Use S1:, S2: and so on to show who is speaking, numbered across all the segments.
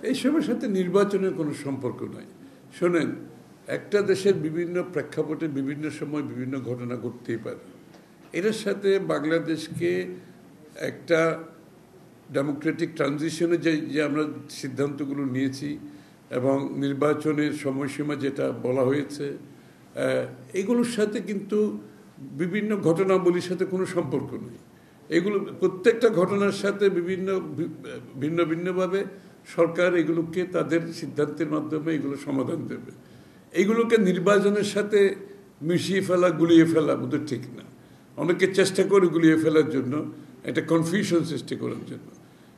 S1: এইসবের সাথে নির্বাচনের কোনো সম্পর্ক নাই। শোনেন, একটা দেশের বিভিন্ন প্রেক্ষাপটে বিভিন্ন সময় বিভিন্ন ঘটনা ঘটতেই পারে। এটার সাথে বাংলাদেশকে একটা ডেমোক্রেটিক ট্রানজিশনে যে আমরা সিদ্ধান্তগুলো নিয়েছি এবং নির্বাচনের সময়সীমা যেটা বলা হয়েছে, এগুলোর সাথে কিন্তু বিভিন্ন ঘটনাবলীর সাথে কোনো সম্পর্ক নেই। এগুলো প্রত্যেকটা ঘটনার সাথে ভিন্ন ভিন্নভাবে সরকার এগুলোকে তাদের সিদ্ধান্তের মাধ্যমে এগুলো সমাধান দেবে। এইগুলোকে নির্বাচনের সাথে মিশিয়ে ফেলা, গুলিয়ে ফেলা বোধহয় ঠিক না। অনেকে চেষ্টা করে গুলিয়ে ফেলার জন্য, একটা কনফিউশন সৃষ্টি করার জন্য।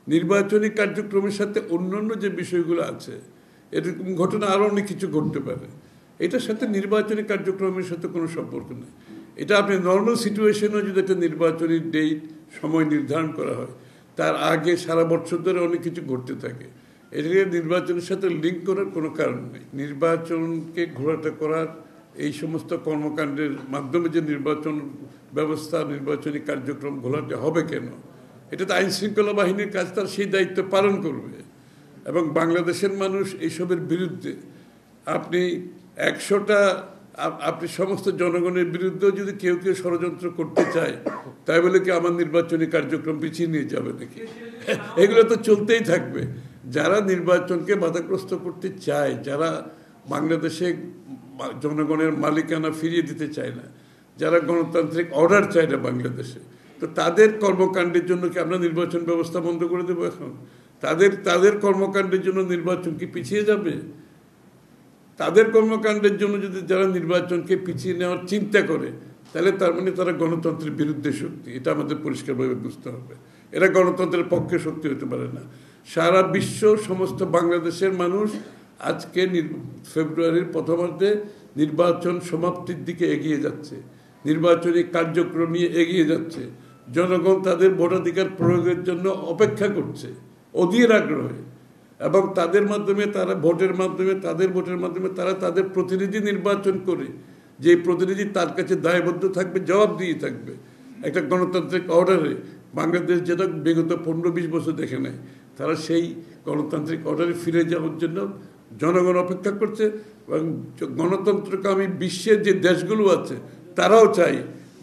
S1: নির্বাচনী কার্যক্রমের সাথে অন্যান্য যে বিষয়গুলো আছে, এরকম ঘটনা আরও অনেক কিছু ঘটতে পারে। এটার সাথে নির্বাচনী কার্যক্রমের সাথে কোনো সম্পর্ক নেই। এটা আপনি নর্মাল সিচুয়েশনেও যদি একটা নির্বাচনী ডেট সময় নির্ধারণ করা হয়, তার আগে সারা বছর ধরে অনেক কিছু ঘটতে থাকে। এটাকে নির্বাচনের সাথে লিঙ্ক করার কোনো কারণ নেই। নির্বাচনকে ঘোরাটা করার এই সমস্ত কর্মকাণ্ডের মাধ্যমে যে নির্বাচন ব্যবস্থা, নির্বাচনী কার্যক্রম ঘোলাটে হবে কেন? এটা তো আইন শৃঙ্খলা বাহিনীর কাজ, তার সেই দায়িত্ব পালন করবে। এবং বাংলাদেশের মানুষ এইসবের বিরুদ্ধে। আপনি 100টা আপনি সমস্ত জনগণের বিরুদ্ধেও যদি কেউ ষড়যন্ত্র করতে চায়, তাই বলে কি আমার নির্বাচনী কার্যক্রম পিছিয়ে নিয়ে যাবে নাকি? এগুলো তো চলতেই থাকবে। যারা নির্বাচনকে বাধাগ্রস্ত করতে চায়, যারা বাংলাদেশে জনগণের মালিকানা ফিরিয়ে দিতে চায় না, যারা গণতান্ত্রিক অর্ডার চায় না বাংলাদেশে, তো তাদের কর্মকাণ্ডের জন্য কি আমরা নির্বাচন ব্যবস্থা বন্ধ করে দেবো এখন? তাদের কর্মকাণ্ডের জন্য নির্বাচন কি পিছিয়ে যাবে? তাদের কর্মকাণ্ডের জন্য যদি যারা নির্বাচনকে পিছিয়ে নেওয়ার চিন্তা করে, তাহলে তার মানে তারা গণতন্ত্রের বিরুদ্ধে শক্তি। এটা আমাদের পরিষ্কারভাবে বুঝতে হবে। এরা গণতন্ত্রের পক্ষে শক্তি হতে পারে না। সারা বিশ্ব, সমস্ত বাংলাদেশের মানুষ আজকে ফেব্রুয়ারির প্রথমার্ধে নির্বাচন সমাপ্তির দিকে এগিয়ে যাচ্ছে, নির্বাচনী কার্যক্রম নিয়ে এগিয়ে যাচ্ছে। জনগণ তাদের ভোটাধিকার প্রয়োগের জন্য অপেক্ষা করছে অধীর আগ্রহে, এবং তাদের মাধ্যমে তারা ভোটের মাধ্যমে তারা তাদের প্রতিনিধি নির্বাচন করে, যে প্রতিনিধি তার কাছে দায়বদ্ধ থাকবে, জবাবদিহি থাকবে। একটা গণতান্ত্রিক অর্ডারে বাংলাদেশ যেটা বিগত 15-20 বছর দেখে নেয়, তারা সেই গণতান্ত্রিক অর্ডারে ফিরে যাওয়ার জন্য জনগণ অপেক্ষা করছে। এবং গণতন্ত্রকামী বিশ্বের যে দেশগুলো আছে, তারাও চায়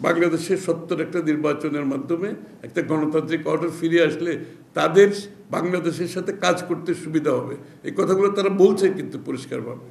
S1: বাংলাদেশের সত্তর একটা নির্বাচনের মাধ্যমে একটা গণতান্ত্রিক অর্ডার ফিরে আসলে তাদের বাংলাদেশের সাথে কাজ করতে সুবিধা হবে। এই কথাগুলো তারা বলছে কিন্তু পরিষ্কারভাবে।